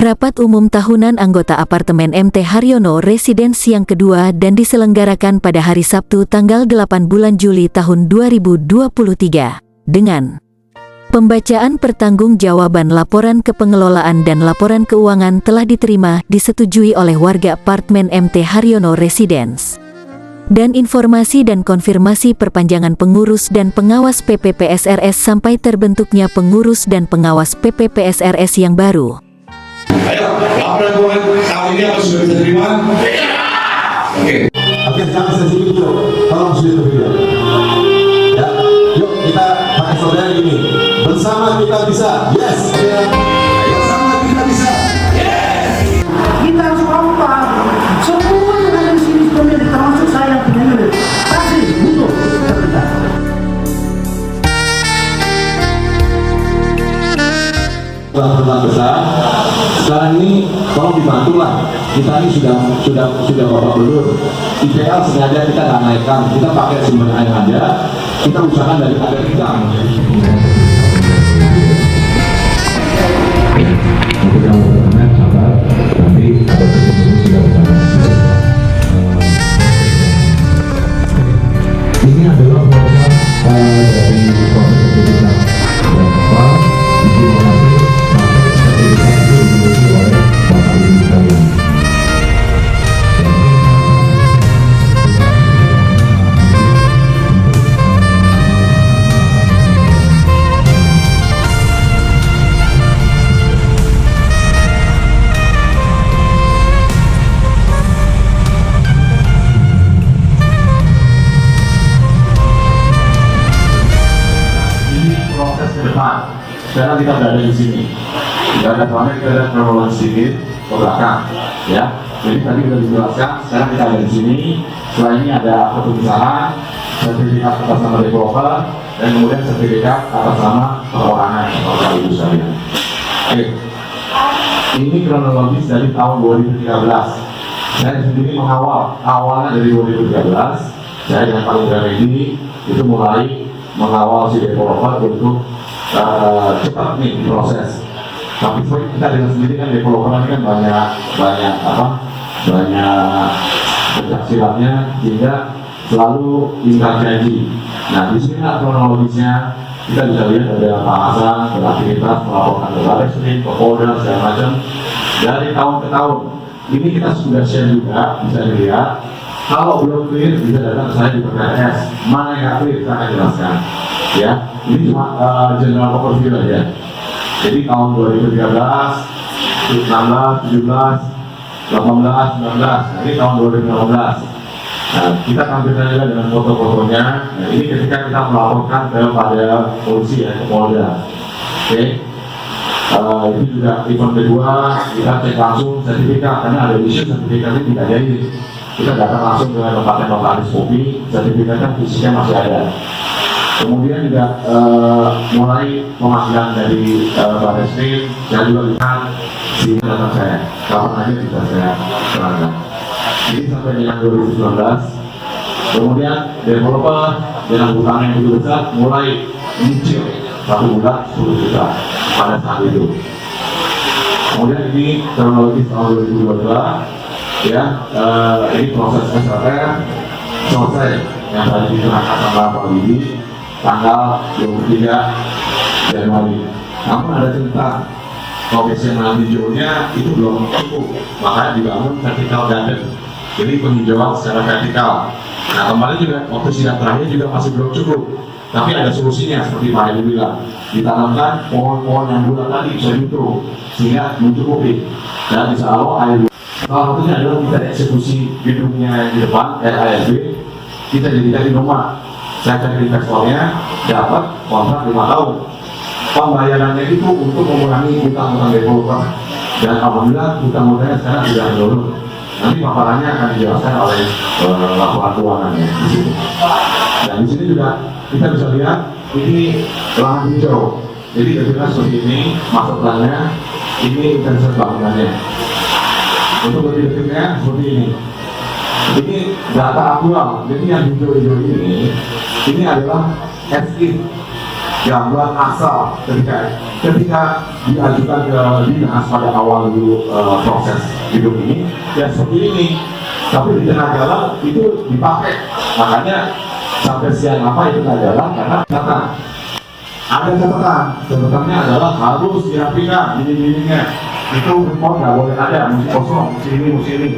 Rapat umum tahunan anggota apartemen MT Haryono Residence yang kedua dan diselenggarakan pada hari Sabtu tanggal 8 bulan Juli tahun 2023 dengan pembacaan pertanggungjawaban laporan kepengelolaan dan laporan keuangan telah diterima disetujui oleh warga apartemen MT Haryono Residence dan informasi dan konfirmasi perpanjangan pengurus dan pengawas PPPSRS sampai terbentuknya pengurus dan pengawas PPPSRS yang baru. Ayo, laporan keuangan tahun ini apa sudah bisa terima? Oke. Oke, jangan sensitif dulu. Tolong sudah terima. Ya, yuk kita pakai saudara ini. Bersama kita bisa. Yes. Ya. Bersama kita bisa. Yes. Kita harus kompak. Semua yang ada di sini sebenarnya termasuk saya yang punya unit. Pasti butuh terlibat. Pelan-pelan besar. Sekarang ini tolong dibantulah. Kita ini sudah bapak belur. Ideal sengaja kita nggak naikkan. Kita pakai sumber air aja. Kita usahakan dari air hitam. Ini adalah program dari proses sertifikat yang tepat dimulai sampai sertifikat itu dimiliki oleh Bapak Ibu sekalian. Sekarang kita berada di sini. Karena kemarin kita ada kronologi sedikit ke belakang, ya. Jadi tadi sudah dijelaskan. Sekarang kita ada di sini. Setelah ini ada akta pemisahan, sertifikat atas nama developer, dan kemudian sertifikat atas nama perorangan Bapak Ibu sekalian. Oke. Ini kronologis dari tahun 2013. Saya sendiri mengawal awalnya dari 2013. Saya dengan Pak Indra ini itu mulai mengawal si developer untuk cepat nih proses. Tapi kita dengan sendiri kan developer ini kan banyak pencaksilatnya sehingga selalu ingkar janji. Nah di sini kronologisnya kita bisa lihat ada pengawasan, beraktivitas, melaporkan ke Barreskrim, ke Polda segala macam dari tahun ke tahun. Ini kita sudah share juga, bisa dilihat. Kalau belum clear bisa datang ke saya di PPS. Mana yang clear saya akan jelaskan. Ya, ini cuma general overview aja. Jadi tahun 2013, 16, 17, 18, 19, ini tahun 2016. Nah, kita tampilkan juga dengan foto-fotonya. Nah, ini ketika kita melaporkan kepada polisi ya, ke Polda. Oke. Itu juga event kedua, kita cek langsung sertifikat karena ada isu sertifikatnya tidak jadi. Kita datang langsung dengan tempatnya notaris kopi, sertifikatnya fisiknya masih ada. Kemudian juga mulai pemanggilan dari Barreskrim, saya juga lihat di data saya, kapan aja bisa saya serahkan. Ini sampai dengan 2019. Kemudian developer dengan hutang yang begitu besar mulai nyicil 1 bulan 10 juta pada saat itu. Kemudian ini kronologis tahun 2022. Ya, ini proses SRR selesai yang tadi diserahkan sama Pak Bibi tanggal 23 Januari. Namun ada cerita profesional hijaunya itu belum cukup, makanya dibangun vertical garden. Jadi penghijauan secara vertikal. Nah kemarin juga waktu sidang terakhir juga masih belum cukup, tapi ada solusinya seperti Pak Heru bilang, ditanamkan pohon-pohon yang bulat tadi bisa jutru sehingga mencukupi dan bisa alo air. Salah satunya adalah kita eksekusi gedungnya di depan ARB, kita jadikan di rumah. Saya cari investornya, dapat kontrak 5 tahun. Pembayarannya itu untuk mengurangi hutang-hutang developer. Dan alhamdulillah hutang-hutangnya sekarang sudah menurun. Nanti paparannya akan dijelaskan oleh laporan keuangannya di sini. Dan di sini juga kita bisa lihat ini lahan hijau. Jadi ketika seperti ini, master plan-nya, ini intensitas bangunannya. Untuk lebih detailnya seperti ini. Ini data aktual. Jadi yang hijau-hijau ini adalah as if, gambar asal ketika diajukan ke dinas pada awal dulu proses hidup ini, ya seperti ini. Tapi di tengah jalan itu dipakai, makanya sampai siang apa itu nggak jalan karena ada catatannya adalah harus dirapikan dinding-dindingnya. Itu report nggak boleh ada, mesti kosong, mesti ini.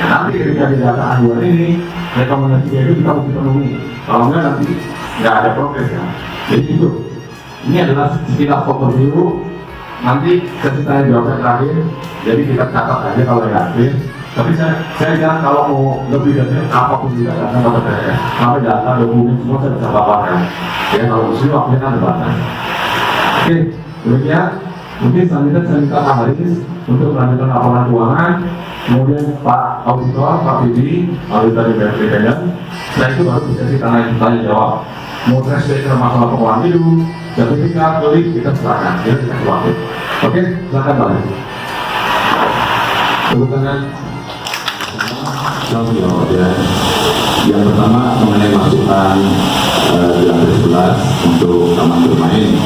Nah, nanti ketika di data akhir ini rekomendasinya itu kita mesti penuhi. Kalau enggak nanti nggak ada progres ya. Jadi itu, ini adalah sekitar foto dulu. Nanti sesi tanya jawab terakhir. Jadi kita catat aja kalau yakin. Tapi saya bilang kalau mau lebih detail apapun juga datang ke saya. Sampai data dokumen semua saya bisa paparkan. Ya kalau di sini waktunya kan terbatas. Oke, demikian. Mungkin selanjutnya saya minta Pak Haris untuk melanjutkan laporan keuangan. Kemudian Pak Auditor, Pak Bibi, Auditor Independen. Setelah itu baru bisa kita tanya jawab. Mau translate masalah pengelolaan hidup, sertifikat, klik, kita serahkan. Kita kasih waktu. Oke, silakan Pak Haris. Tepuk tangan. Yang pertama mengenai masukan di lantai 11 untuk taman bermain,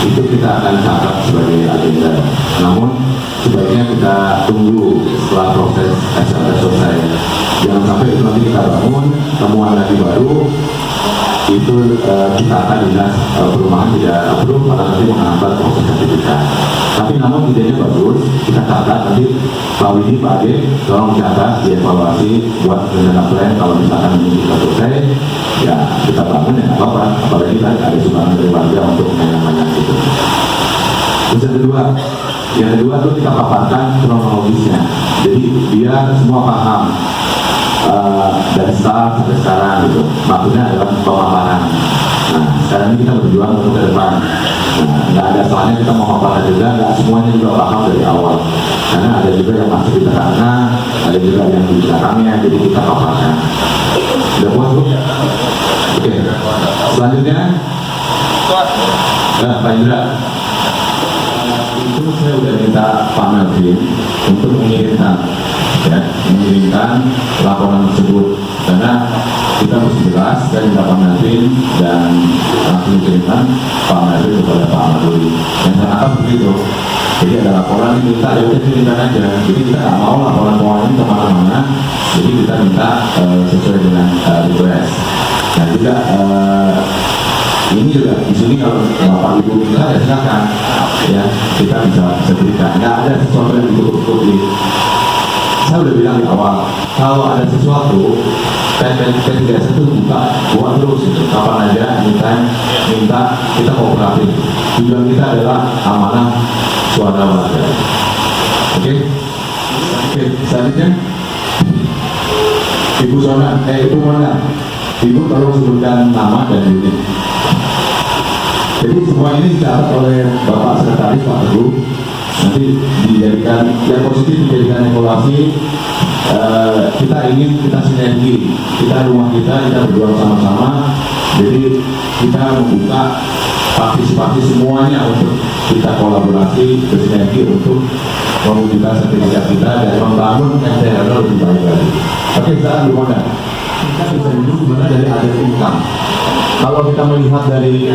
itu kita akan catat sebagai agenda. Namun sebaiknya kita tunggu setelah proses SLS selesai. Jangan sampai itu nanti kita bangun temuan lagi baru, itu kita akan dinas perumahan tidak approve, pada nanti menghambat proses sertifikat. Tapi namun idenya bagus, kita catat nanti Pak Widi, Pak Ade, tolong catat, dievaluasi, buat rencana plan. Kalau misalkan ini kita selesai, ya kita bangun ya nggak apa-apa. Apalagi kan ada sumbangan dari warga untuk yang itu. Terus yang kedua itu kita paparkan kronologisnya. Jadi biar semua paham dari start sampai sekarang gitu. Maksudnya adalah pemaparan. Nah, sekarang ini kita berjuang untuk ke depan. Nah, nggak ada salahnya kita mau paparan juga, nggak semuanya juga paham dari awal. Karena ada juga yang masih di tengah, ada juga yang di belakangnya, jadi kita paparkan. Sudah puas Bu? Oke. Selanjutnya, Pak Indra. Itu saya udah minta Pak Melvin untuk mengirimkan laporan tersebut, karena kita mesti jelas dan minta Pak Melvin dan langsung mengirimkan Pak Melvin kepada Pak Maduri. Yang ternyata begitu. Jadi ada laporan yang minta, ya udah kirimkan aja. Jadi kita nggak mau laporan keuangan ini kemana-mana. Jadi kita minta sesuai dengan request. Nah juga ini juga di sini kalau Bapak Ibu minta ya silakan, ya kita bisa berikan. Nggak ada sesuatu yang ditutup-tutupi. Saya udah bilang di awal, kalau ada sesuatu P3S itu buat terus gitu. Kapan aja minta kita kooperatif. Tujuan kita adalah amanah suara warga. Oke, selanjutnya Ibu Sona, Ibu Mona, Ibu tolong sebutkan nama dan unit. Jadi semua ini dicatat oleh Bapak Sekretaris Pak Teguh. Nanti dijadikan yang positif, dijadikan evaluasi. Kita ingin kita sinergi, kita rumah kita berjuang sama-sama. Jadi kita membuka partisipasi semuanya untuk kita kolaborasi, bersinergi untuk mewujudkan sertifikat kita dan membangun MTHR lebih baik lagi. Oke, sekarang gimana? Kita bisa duduk sebenarnya dari adat income. Kalau kita melihat dari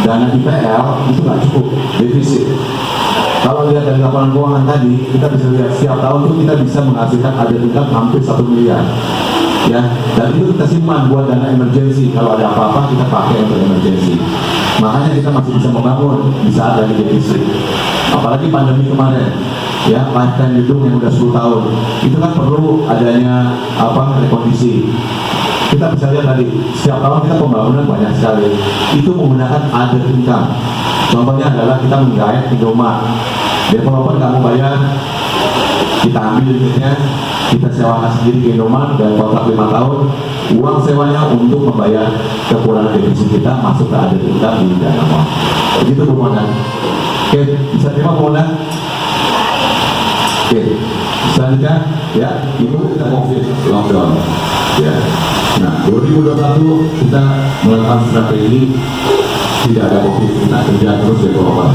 dana IPL itu nggak cukup, defisit. Kalau lihat dari laporan keuangan tadi, kita bisa lihat setiap tahun itu kita bisa menghasilkan adat income hampir 1 miliar. Ya, dan itu kita simpan buat dana emergency. Kalau ada apa-apa kita pakai untuk emergency. Makanya kita masih bisa membangun di saat ada defisit. Apalagi pandemi kemarin, ya lifetime gedung yang udah 10 tahun, itu kan perlu adanya rekondisi. Kita bisa lihat tadi, setiap tahun kita pembangunan banyak sekali. Itu menggunakan adat income. Contohnya adalah kita menggait Indomaret. Developer nggak mau bayar, kita ambil unitnya, kita sewakan sendiri ke Indomaret dan kontrak 5 tahun. Uang sewanya untuk membayar kekurangan defisit kita masuk ke adat income di dana uang. Begitu Bu Mona. Oke, bisa terima Bu Mona? Oke, selanjutnya ya, Ibu kita COVID lockdown. Ya. Nah, 2021 kita melakukan strategi tidak ada COVID, kita kerja terus developer.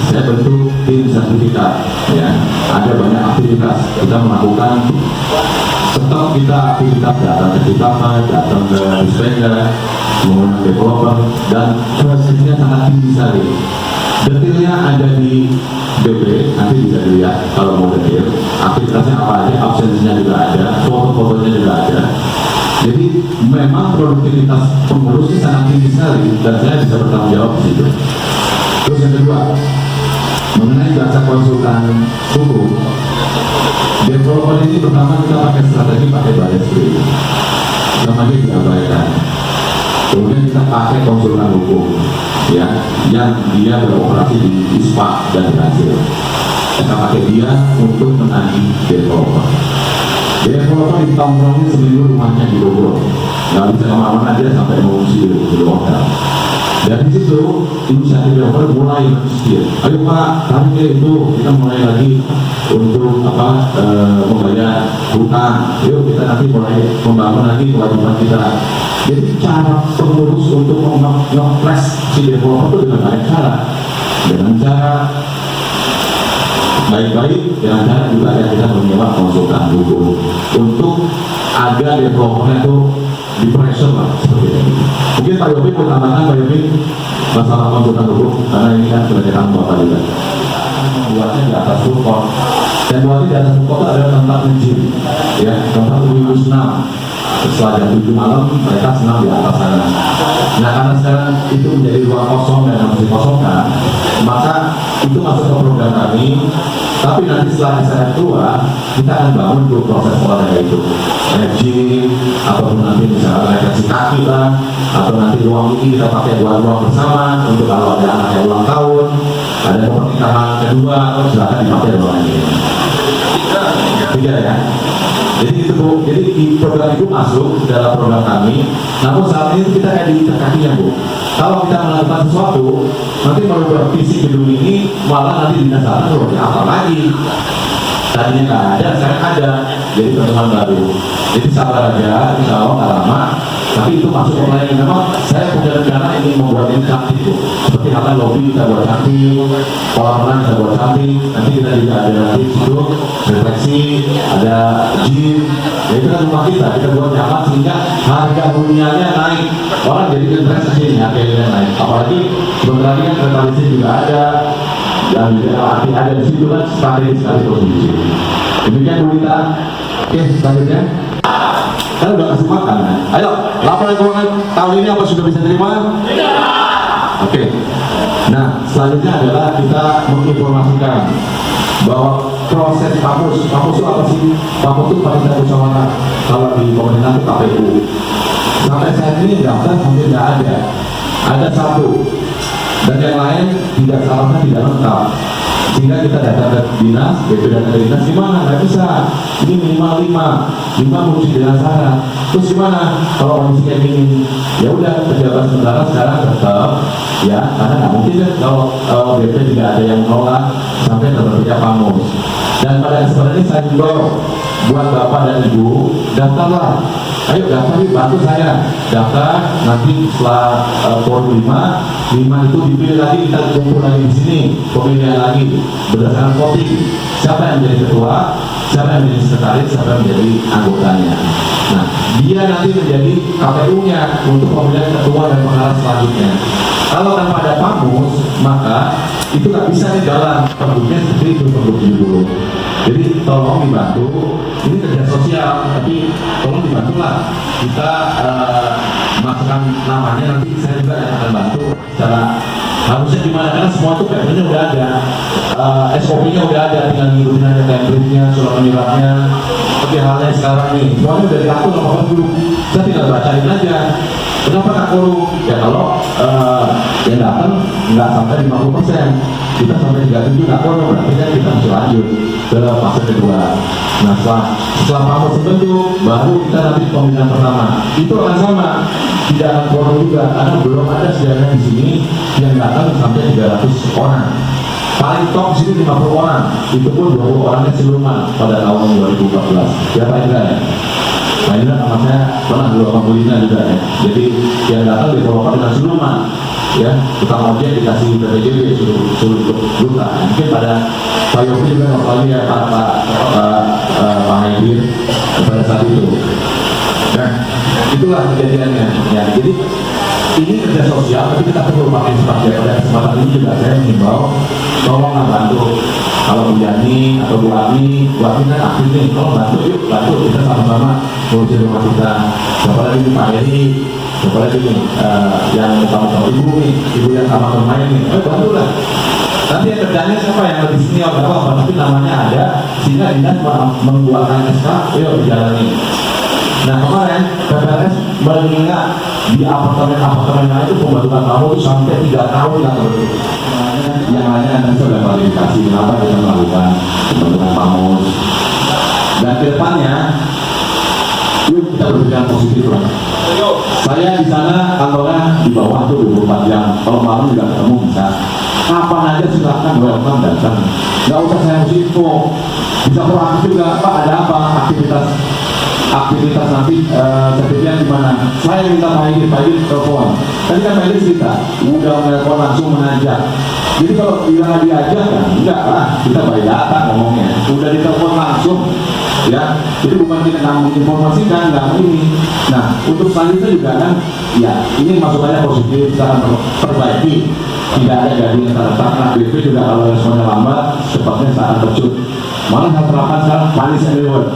Saya bentuk tim sertifikat, ya. Ada banyak aktivitas kita melakukan 10 tetap kita aktivitas datang ke Citama, datang ke Spenda, menggunakan developer, dan prosesnya sangat tinggi sekali. Detailnya ada di BB, nanti bisa dilihat kalau mau detail. Aktivitasnya apa aja, absensinya juga ada, foto-fotonya juga ada. Jadi memang produktivitas pengurus ini sangat tinggi sekali dan saya bisa bertanggung jawab di situ. Terus yang kedua, mengenai jasa konsultan hukum, developer ini pertama kita pakai strategi pakai baris krim, namanya diabaikan. Kemudian kita pakai konsultan hukum, ya, yang dia beroperasi di ISPA dan berhasil. Kita pakai dia untuk menagih developer. Developer ditongkrongin seminggu rumahnya di Bogor, nggak bisa kemana-mana dia sampai mengungsi di hotel. Dari situ inisiatif developer mulai berpikir, ayo Pak, kami itu kita mulai lagi untuk membayar hutang. Yuk kita nanti mulai membangun lagi kewajiban kita. Jadi cara pengurus untuk nge-flash si developer itu dengan banyak cara, dengan cara baik-baik, dengan cara juga yang kita menyewa konsultan hukum untuk agar developernya itu di pressure lah seperti ini. Mungkin Pak Yopi mau tambahkan, Pak Yopi, masalah konsultan hukum, karena ini kan kebanyakan Bapak juga membuatnya di atas support, dan buatnya di atas support adalah tempat izin, ya, tempat Windows 6. Setelah jam 7 malam mereka senang di atas sana. Nah karena sekarang itu menjadi ruang kosong dan harus dikosongkan, maka itu masuk ke program kami. Tapi nanti setelah saya keluar, kita akan bangun dulu proses olahraga itu, gym, ataupun nanti misalnya rekreasi kaki lah, atau nanti ruang ini kita pakai buat ruang bersama untuk kalau ada anak yang ulang tahun, ada pernikahan kedua, silakan dipakai ruang ini. Tiga ya. Jadi itu Bu, jadi program itu masuk dalam program kami. Namun saat ini kita kayak diikat kakinya Bu. Kalau kita melakukan sesuatu, nanti merubah visi gedung ini, malah nanti dinasarkan loh, apa lagi? Tadinya nggak ada, sekarang ada. Jadi teman-teman baru. Jadi sabar aja, insya Allah nggak lama. Tapi itu masuk ke lain. Memang saya punya rencana ingin membuat ini cantik Bu. Seperti halnya lobby kita buat cantik, kolam renang kita buat cantik. Nanti kita juga ada nanti situ refleksi, ada gym. Ya itu kan rumah kita buat nyaman sehingga harga huniannya naik. Orang jadi interest ke sini, harganya naik. Apalagi sebentar lagi kan kereta listrik juga ada. Dan juga arti ada di situ kan strategi sekali posisi. Demikian Bu Rita. Oke, selanjutnya. Kan udah kasih makan kan? Ayo, laporan keuangan tahun ini apa sudah bisa terima? Tidak. Oke. Nah, selanjutnya adalah kita menginformasikan bahwa proses PAMUS itu apa sih? PAMUS itu panitia musyawarah. Kalau di pemerintah itu KPU. Sampai saat ini daftar hampir nggak ada. Ada satu. Dan yang lain tidak salahnya tidak lengkap. Sehingga kita datang ke dinas, BP data dinas gimana? Nggak bisa. Ini minimal 5 fungsi dengan syarat. Terus gimana? Kalau kondisi kayak gini, ya udah pejabat sementara sekarang tetap, ya karena nggak mungkin kan kalau BP tidak ada yang menolak sampai terbitnya PAMUS. Dan pada kesempatan ini saya juga buat Bapak dan Ibu daftarlah. Ayo daftar, bantu saya daftar. Nanti setelah forum 5 itu dipilih lagi, kita kumpul lagi di sini, pemilihan lagi berdasarkan voting. Siapa yang menjadi ketua, siapa yang menjadi sekretaris, siapa yang menjadi anggotanya. Nah, dia nanti menjadi KPU-nya untuk pemilihan ketua dan pengarah selanjutnya. Kalau tanpa ada PAMUS, maka itu nggak bisa nih jalan penduduknya seperti itu penduduk dulu. Jadi tolong dibantu, ini kerja sosial, tapi tolong dibantulah kita masukkan namanya, nanti saya juga yang akan bantu secara harusnya gimana, karena semua itu PMP-nya udah ada, SOP-nya udah ada, tinggal ngikutin aja template-nya, surat menyuratnya, seperti halnya sekarang nih, semuanya udah diatur sama dulu, kita tinggal bacain aja. Kenapa tak korup? Ya kalau yang datang nggak sampai 50%, kita sampai 37 nggak korup, berarti kan kita masih lanjut ke fase kedua. Nah setelah PAMUS terbentuk, baru kita nanti pemilihan pertama. Itu akan sama, tidak akan korup juga, karena belum ada sejarahnya di sini yang datang sampai 300 orang. Paling top di sini 50 orang, itu pun 20 orangnya siluman pada tahun 2014. Ya Pak Indra ya? Nah ini namanya pernah dulu sama Bu Lina juga ya. Jadi yang datang developer dengan siluman. ya tukang ojek dikasih BPJB suruh buka. Mungkin pada Pak Yofi juga apalagi ya Pak Haidir pada saat itu. Nah, itulah kejadiannya. Ya, jadi ini kerja sosial, tapi kita perlu pakai sebagai pada kesempatan ini juga saya menghimbau, tolonglah bantu. Kalau Bu Yani atau Bu Ami kan aktif nih, kalau bantu yuk, bantu kita sama-sama ngurusin rumah kita. Siapa lagi Pak Heri, siapa lagi nih yang utama-utama ibu nih, ibu yang sama bermain nih, bantulah. Nanti yang kerjanya siapa yang lebih senior gak apa-apa, tapi namanya ada, sehingga dinas membuatkan SK, yuk dijalani. Nah kemarin PPLS mengingat di apartemen itu pembantuan tamu itu sampai 3 tahun nggak terus. Yang lainnya akan sudah klarifikasi kenapa kita melakukan pembantuan tamu. Dan kedepannya, yuk kita berpikiran positif lah. Saya di sana kantornya di bawah tuh 24 jam. Kalau malam juga ketemu bisa. Kapan aja silakan welcome datang. Nggak usah saya mesti info. Bisa proaktif juga. Pak ada apa aktivitas nanti sertifikat di mana? Saya minta Pak Haidir telepon. Tadi kan Pak Haidir cerita, udah telepon langsung menajak. Jadi kalau bilang diajak kan, enggak lah, kita by data ngomongnya. Udah ditelepon langsung, ya. Jadi bukan kita nggak menginformasikan, nggak ini. Nah, untuk selanjutnya juga kan, ya ini masukannya positif, kita akan perbaiki. Tidak ada gaduh yang terletak. Nah, BP juga kalau responnya lambat, cepatnya saat tercut. Malah saya terapkan sekarang panis everywhere.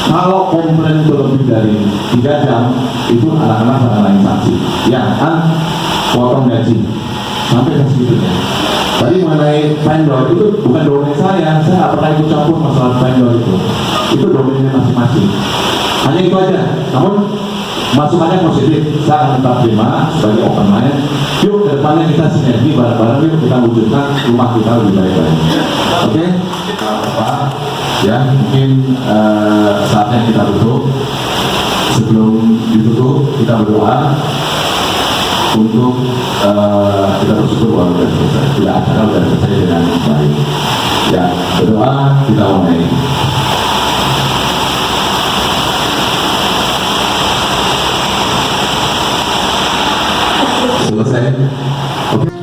Kalau komplain itu lebih dari 3 jam, itu anak-anak sangat lain sanksi. Ya kan, potong gaji sampai ke segitunya. Tadi mengenai vendor itu bukan domain saya nggak pernah ikut campur masalah vendor itu. Itu domainnya masing-masing. Hanya itu aja. Namun masukannya positif. Saya akan tetap terima sebagai open mind. Yuk ke depannya kita sinergi bareng-bareng, yuk kita wujudkan rumah kita lebih baik lagi. Oke? Ya mungkin saatnya kita tutup. Sebelum ditutup kita berdoa untuk kita bersyukur bahwa sudah selesai, tidak acara sudah selesai dengan baik. Ya berdoa kita mulai. Selesai. Oke.